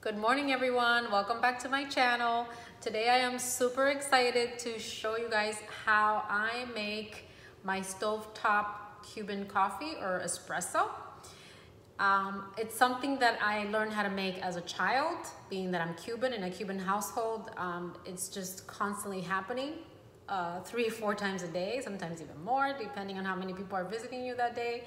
Good morning, everyone. Welcome back to my channel. Today I am super excited to show you guys how I make my stovetop Cuban coffee or espresso. It's something that I learned how to make as a child, being that I'm Cuban in a Cuban household. It's just constantly happening 3 or 4 times a day, sometimes even more, depending on how many people are visiting you that day.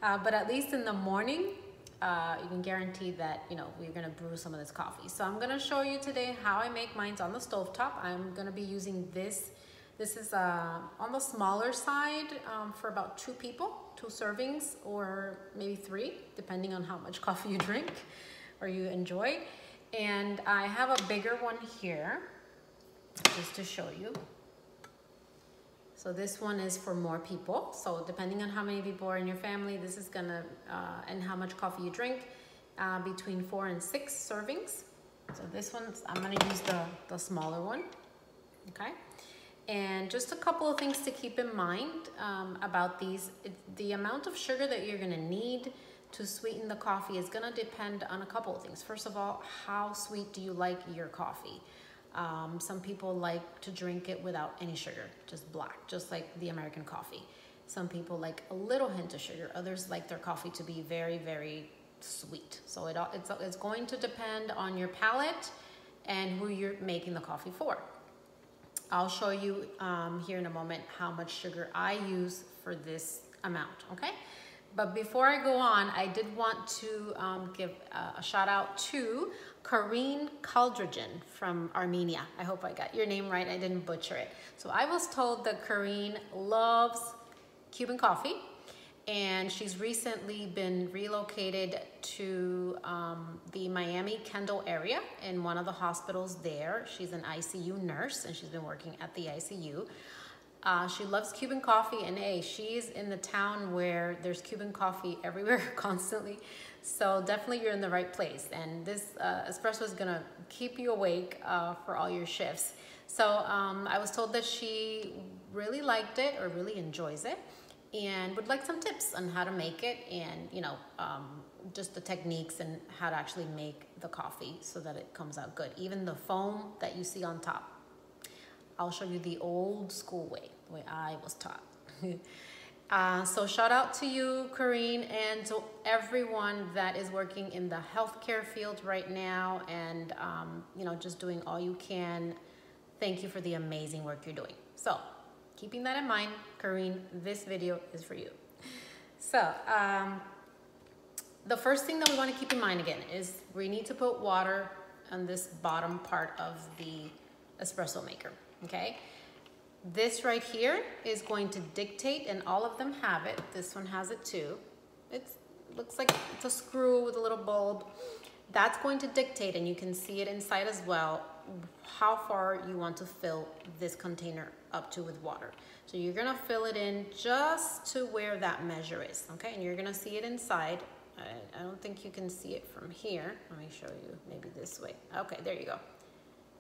But at least in the morning, you can guarantee that, we're gonna brew some of this coffee. So I'm gonna show you today how I make mine on the stovetop. I'm gonna be using this. This is on the smaller side for about 2 people, 2 servings, or maybe 3, depending on how much coffee you drink or you enjoy. And I have a bigger one here, just to show you. So this one is for more people. So depending on how many people are in your family, this is gonna, and how much coffee you drink, between 4 and 6 servings. So this one's, I'm gonna use the smaller one, okay? And just a couple of things to keep in mind about these. The amount of sugar that you're gonna need to sweeten the coffee is gonna depend on a couple of things. First of all, how sweet do you like your coffee? Some people like to drink it without any sugar, just black, just like the American coffee. Some people like a little hint of sugar. Others like their coffee to be very, very sweet. So it's going to depend on your palate and who you're making the coffee for. I'll show you here in a moment how much sugar I use for this amount, okay? But before I go on, I did want to give a shout out to Karine Kaldrijan from Armenia. I hope I got your name right. I didn't butcher it. So I was told that Karine loves Cuban coffee, and she's recently been relocated to the Miami Kendall area in one of the hospitals there. She's an ICU nurse, and she's been working at the ICU. She loves Cuban coffee, and hey, she's in the town where there's Cuban coffee everywhere constantly. So definitely you're in the right place. And this espresso is gonna keep you awake for all your shifts. So I was told that she really liked it or really enjoys it and would like some tips on how to make it and, just the techniques and how to actually make the coffee so that it comes out good. Even the foam that you see on top. I'll show you the old school way, the way I was taught. So shout out to you, Karine, and to everyone that is working in the healthcare field right now and, just doing all you can. Thank you for the amazing work you're doing. So keeping that in mind, Karine, this video is for you. So the first thing that we want to keep in mind again is we need to put water on this bottom part of the espresso maker. Okay, this right here is going to dictate, and all of them have it. This one has it too. It looks like it's a screw with a little bulb. That's going to dictate, and you can see it inside as well, how far you want to fill this container up to with water. So you're gonna fill it in just to where that measure is, okay? And you're gonna see it inside. I don't think you can see it from here. Let me show you, maybe this way. Okay, there you go.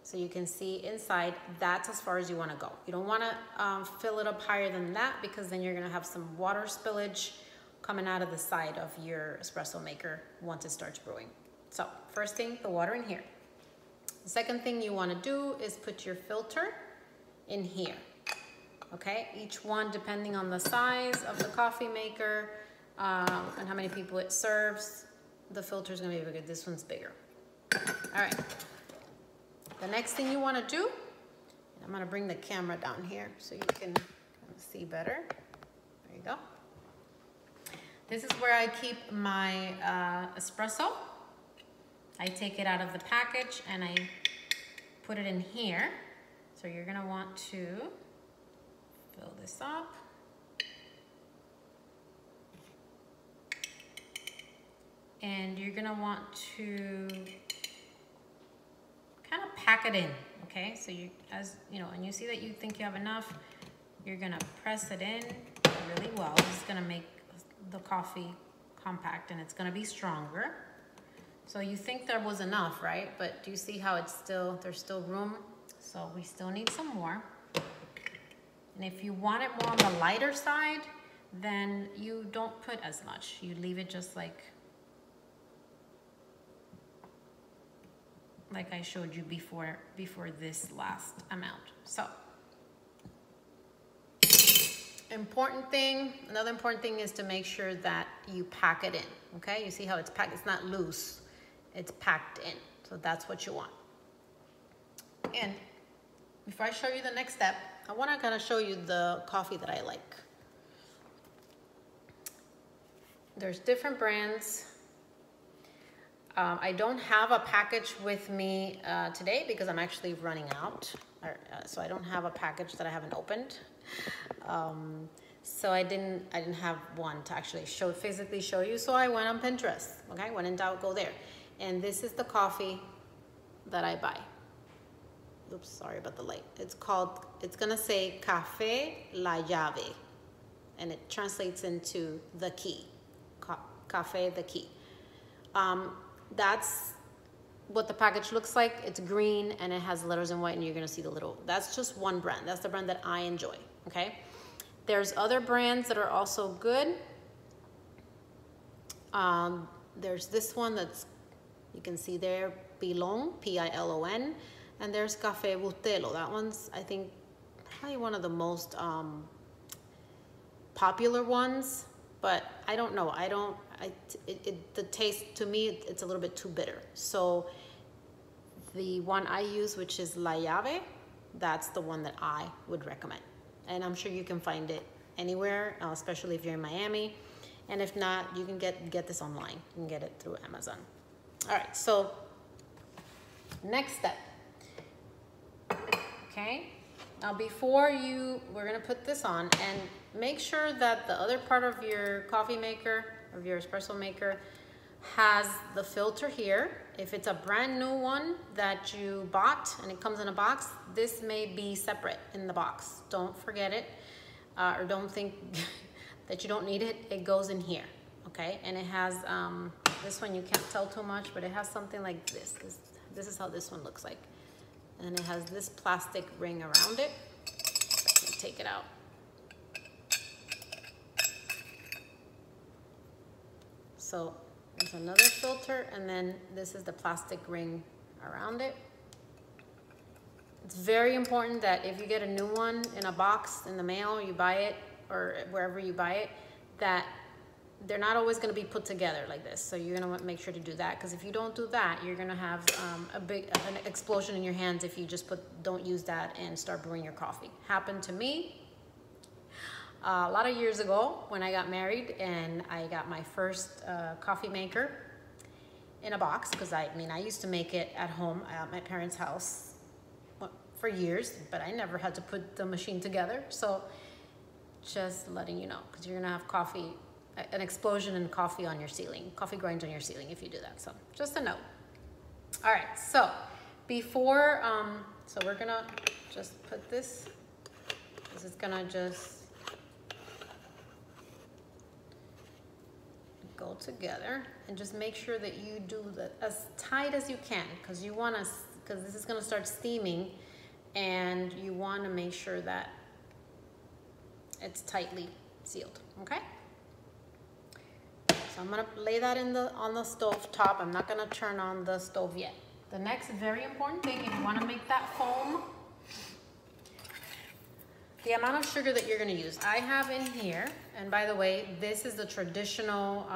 So you can see inside, that's as far as you want to go. You don't want to fill it up higher than that because then you're going to have some water spillage coming out of the side of your espresso maker once it starts brewing. So first thing, the water in here. The second thing you want to do is put your filter in here. Okay, each one depending on the size of the coffee maker and how many people it serves, the filter is going to be bigger. This one's bigger. All right. The next thing you want to do, I'm going to bring the camera down here so you can see better. There you go. This is where I keep my espresso. I take it out of the package and I put it in here. So you're going to want to fill this up. And you're going to want to kind of pack it in, okay? So and you see that you think you have enough, you're gonna press it in really well. This is gonna make the coffee compact and it's gonna be stronger. So you think there was enough, right? But do you see how there's still room? So we still need some more. And if you want it more on the lighter side, then you don't put as much. You leave it just like like I showed you before this last amount. So another important thing is to make sure that you pack it in, okay? You see how it's packed? It's not loose, it's packed in. So that's what you want. And before I show you the next step, I want to kind of show you the coffee that I like. There's different brands. I don't have a package with me today because I'm actually running out. So I don't have a package that I haven't opened. So I didn't have one to actually physically show you. So I went on Pinterest. Okay, when in doubt, go there. And this is the coffee that I buy. Oops, sorry about the light. It's gonna say Café La Llave, and it translates into the key. Café the key. That's what the package looks like. It's green and it has letters in white, and you're gonna see the little, that's just one brand. That's the brand that I enjoy, okay? There's other brands that are also good. There's this one that's, you can see there, Pilon, P-I-L-O-N, and there's Café Bustelo. That one's, I think, probably one of the most popular ones, but I don't know. The taste, to me, it's a little bit too bitter. So the one I use, which is La Llave, that's the one that I would recommend. And I'm sure you can find it anywhere, especially if you're in Miami. And if not, you can get this online. You can get it through Amazon. All right, so next step. Okay, now we're gonna put this on, and make sure that the other part of your coffee maker, of your espresso maker, has the filter here. If it's a brand new one that you bought and it comes in a box, this may be separate in the box. Don't forget it, or don't think that you don't need it. It goes in here, okay? And it has, this one you can't tell too much, but it has something like this. This is how this one looks like. And it has this plastic ring around it. If I can take it out. So there's another filter, and then this is the plastic ring around it. It's very important that if you get a new one in a box in the mail, you buy it, or wherever you buy it, that they're not always going to be put together like this. So you're going to make sure to do that, because if you don't do that, you're going to have an explosion in your hands if you just don't use that and start brewing your coffee. Happened to me a lot of years ago when I got married, and I got my first coffee maker in a box, because I used to make it at home at my parents' house for years, but I never had to put the machine together. So just letting you know, because you're going to have an explosion in coffee on your ceiling, coffee grinds on your ceiling if you do that. So just a note. All right, so before, so we're gonna just put this is gonna just go together, and just make sure that you do that as tight as you can, because this is gonna start steaming, and you wanna make sure that it's tightly sealed, okay? So I'm gonna lay that on the stove top. I'm not gonna turn on the stove yet. The next very important thing, if you wanna make that foam, the amount of sugar that you're gonna use. I have in here, and by the way, this is the traditional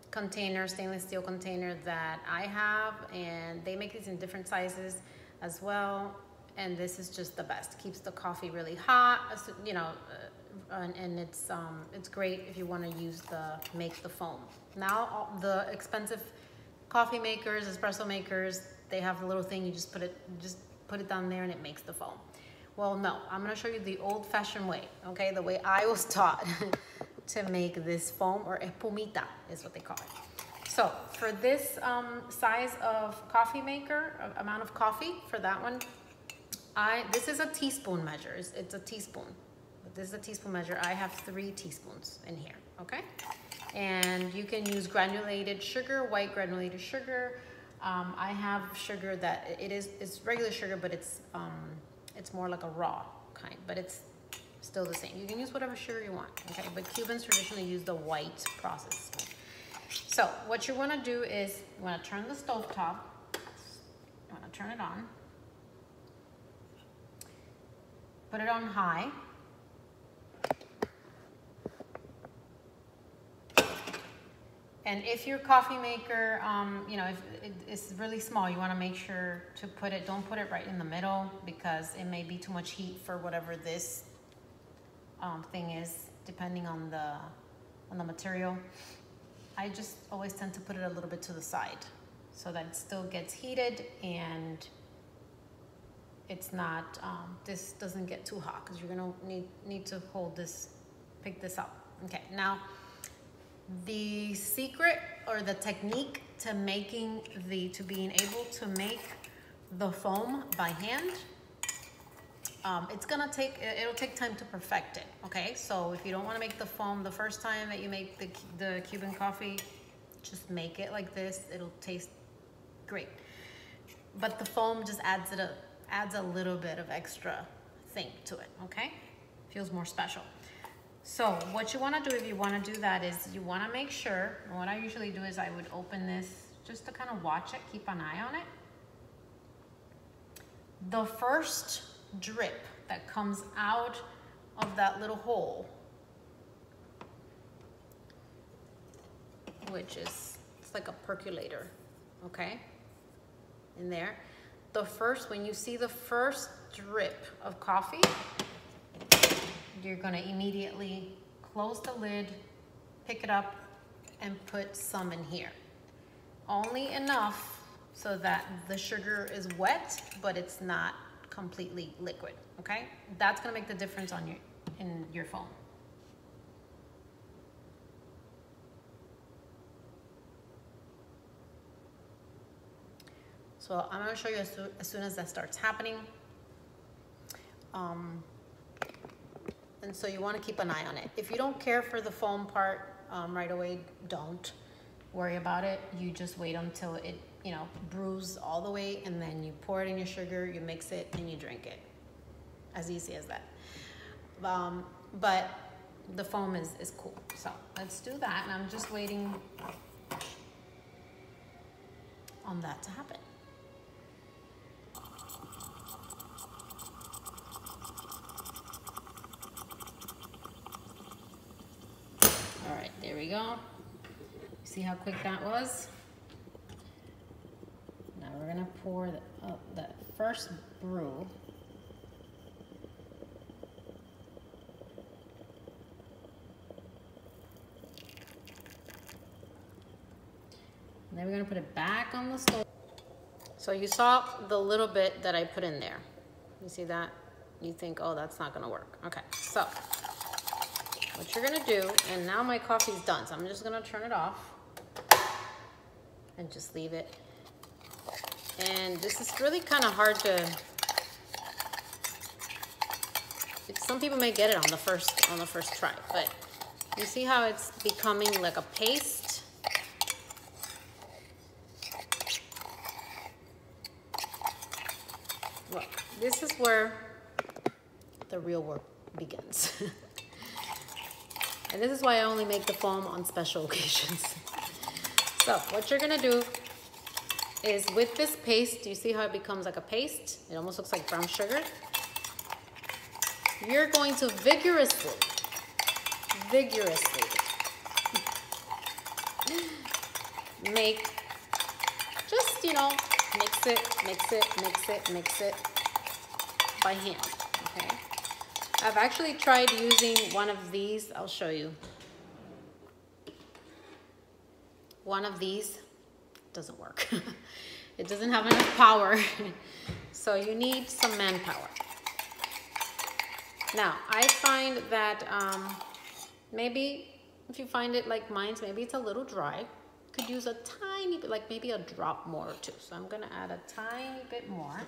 container, stainless steel container that I have, and they make these in different sizes as well. And this is just the best. Keeps the coffee really hot, you know, and it's great if you want to make the foam. Now all the expensive coffee makers, espresso makers, they have the little thing, you just put it down there and it makes the foam. Well, no, I'm going to show you the old-fashioned way, okay? The way I was taught to make this foam, or espumita is what they call it. So for this size of coffee maker, amount of coffee for that one, this is a teaspoon measure. It's a teaspoon. But this is a teaspoon measure. I have 3 teaspoons in here, okay? And you can use granulated sugar, white granulated sugar. I have sugar that it's regular sugar, but it's more like a raw kind, but it's still the same. You can use whatever sugar you want, okay? But Cubans traditionally use the white process. So what you want to do is you want to turn the stove top, You want to turn it on. Put it on high. And if your coffee maker, you know, if it's really small, you want to make sure to put it, don't put it right in the middle because it may be too much heat for whatever this thing is, depending on the material. I just always tend to put it a little bit to the side so that it still gets heated and it's not, this doesn't get too hot because you're gonna need to hold this, pick this up. Okay, now the secret or the technique to making to being able to make the foam by hand, it'll take time to perfect it. Okay, so if you don't want to make the foam the first time that you make the Cuban coffee, just make it like this. It'll taste great, but the foam just adds a little bit of extra thing to it. Okay, feels more special. So what you want to do if you want to do that is you want to make sure, and what I usually do is I would open this just to kind of watch it, keep an eye on it. The first drip that comes out of that little hole, which is, it's like a percolator, okay, in there. When you see the first drip of coffee, you're gonna immediately close the lid, pick it up, and put some in here. Only enough so that the sugar is wet, but it's not completely liquid, okay? That's gonna make the difference in your foam. So I'm gonna show you as soon as that starts happening. And so you want to keep an eye on it. If you don't care for the foam part right away, don't worry about it. You just wait until it, you know, brews all the way, and then you pour it in your sugar, you mix it, and you drink it. As easy as that. But the foam is cool. So let's do that, and I'm just waiting on that to happen. All right, there we go. See how quick that was? Now we're gonna pour the first brew. And then we're gonna put it back on the stove. So you saw the little bit that I put in there. You see that? You think, oh, that's not gonna work. Okay, so what you're gonna do, and now my coffee's done, so I'm just gonna turn it off and just leave it. And this is really kind of hard to, some people may get it on the first try, but you see how it's becoming like a paste? Look, this is where the real work begins. And this is why I only make the foam on special occasions. So what you're gonna do is with this paste, do you see how it becomes like a paste? It almost looks like brown sugar. You're going to vigorously make, just, you know, mix it by hand, okay? I've actually tried using one of these. I'll show you. One of these doesn't work. It doesn't have enough power. So you need some manpower. Now, I find that maybe if you find it like mine's, maybe it's a little dry. Could use a tiny bit, like maybe a drop more or two. So I'm gonna add a tiny bit more.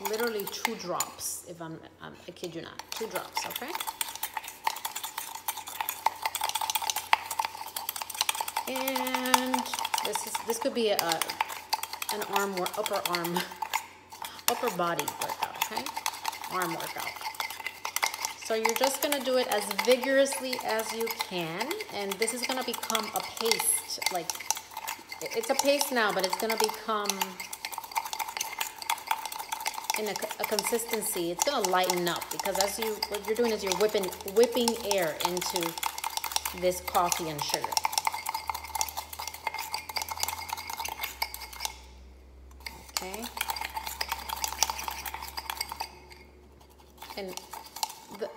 Literally 2 drops, if I kid you not, 2 drops, okay? And this could be an upper body workout, okay? Arm workout. So you're just gonna do it as vigorously as you can, and this is gonna become a paste. Like, it's a paste now, but it's gonna become in a consistency. It's gonna lighten up because what you're doing is you're whipping air into this coffee and sugar. Okay. And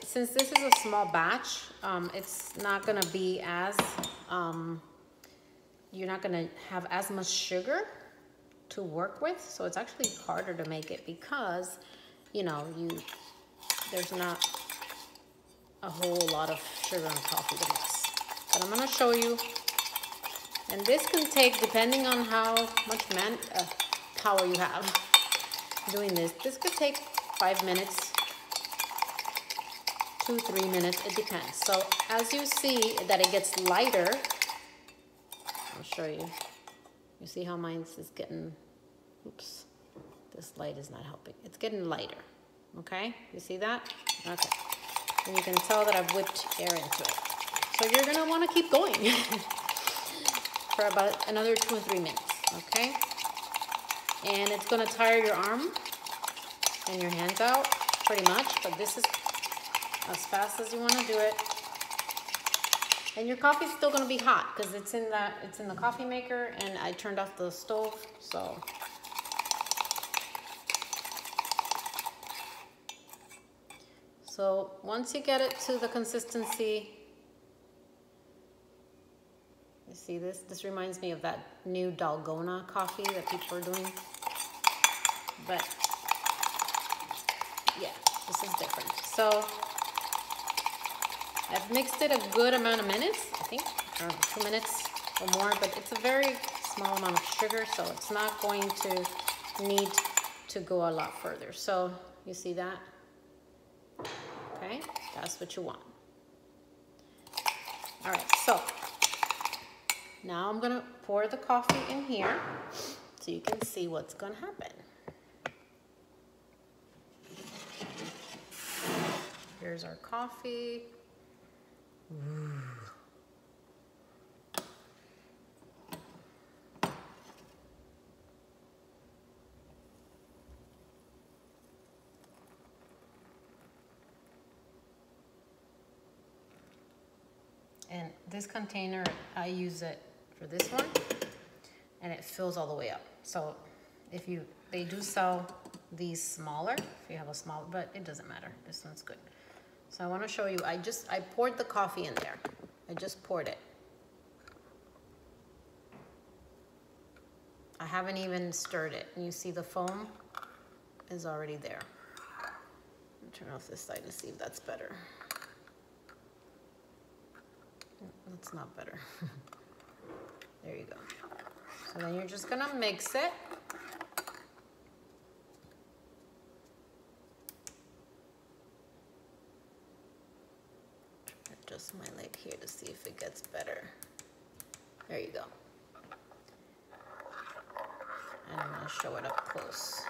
since this is a small batch, it's not gonna be as, you're not gonna have as much sugar to work with. So it's actually harder to make it because, you know, there's not a whole lot of sugar and coffee to mix. But I'm gonna show you, and this can take, depending on how much power you have doing this could take 5 minutes, 2-3 minutes, it depends. So as you see that it gets lighter, I'll show you. You see how mine is getting, oops, this light is not helping. It's getting lighter, okay? You see that? Okay. And you can tell that I've whipped air into it. So you're gonna wanna keep going for about another 2 or 3 minutes, okay? And it's gonna tire your arm and your hands out pretty much, but this is as fast as you wanna do it. And your coffee's still gonna be hot because it's in the coffee maker, and I turned off the stove, so. So once you get it to the consistency, you see this reminds me of that new Dalgona coffee that people are doing. But yeah, this is different. So I've mixed it a good amount of minutes, I think, I don't know, 2 minutes or more, but it's a very small amount of sugar, so it's not going to need to go a lot further. So you see that? Okay, that's what you want. All right, so now I'm gonna pour the coffee in here so you can see what's gonna happen. Here's our coffee. Ooh. And this container, I use it for this one, and it fills all the way up. So they do sell these smaller, if you have a small, but it doesn't matter. This one's good. So I want to show you, I poured the coffee in there. I just poured it. I haven't even stirred it. And you see the foam is already there. Turn off this side and see if that's better. That's not better. There you go. So then you're just gonna mix it. Adjust my leg here to see if it gets better. There you go. And I'm gonna show it up close.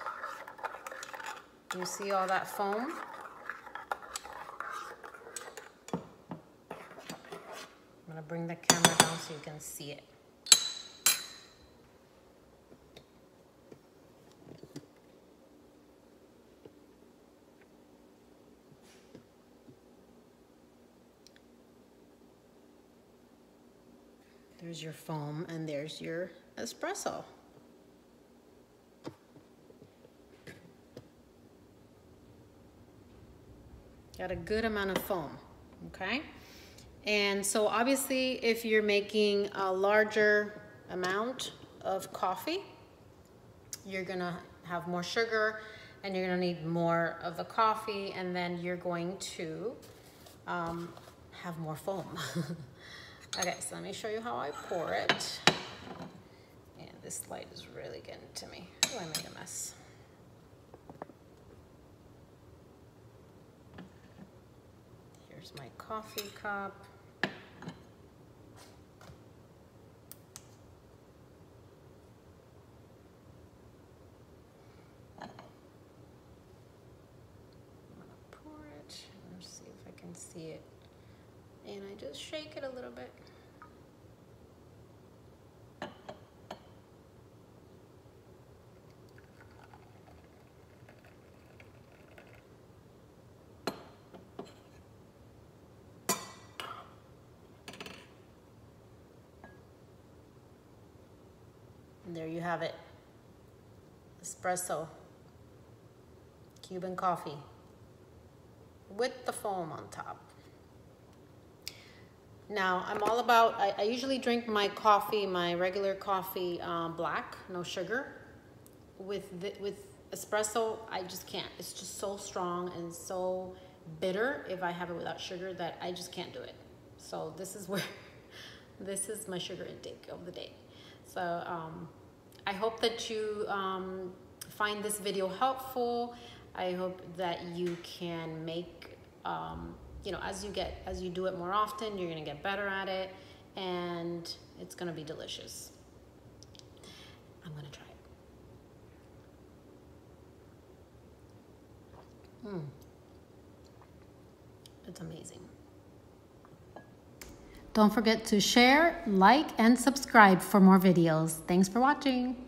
You see all that foam? I'm gonna bring the camera down so you can see it. There's your foam and there's your espresso. Got a good amount of foam, okay? And so obviously if you're making a larger amount of coffee, you're gonna have more sugar and you're gonna need more of the coffee, and then you're going to have more foam. Okay, so let me show you how I pour it. And this light is really getting to me. Oh, I made a mess. Here's my coffee cup. I'm gonna pour it. Let's see if I just shake it a little bit. And there you have it. Espresso, Cuban coffee with the foam on top. Now, I'm all about, I usually drink my coffee, my regular coffee, black, no sugar. With espresso, I just can't. It's just so strong and so bitter if I have it without sugar that I just can't do it. So this is where, this is my sugar intake of the day. So I hope that you find this video helpful. I hope that you can make, you know, as you do it more often, you're gonna get better at it, and it's gonna be delicious. I'm gonna try it. It's amazing. Don't forget to share, like, and subscribe for more videos. Thanks for watching.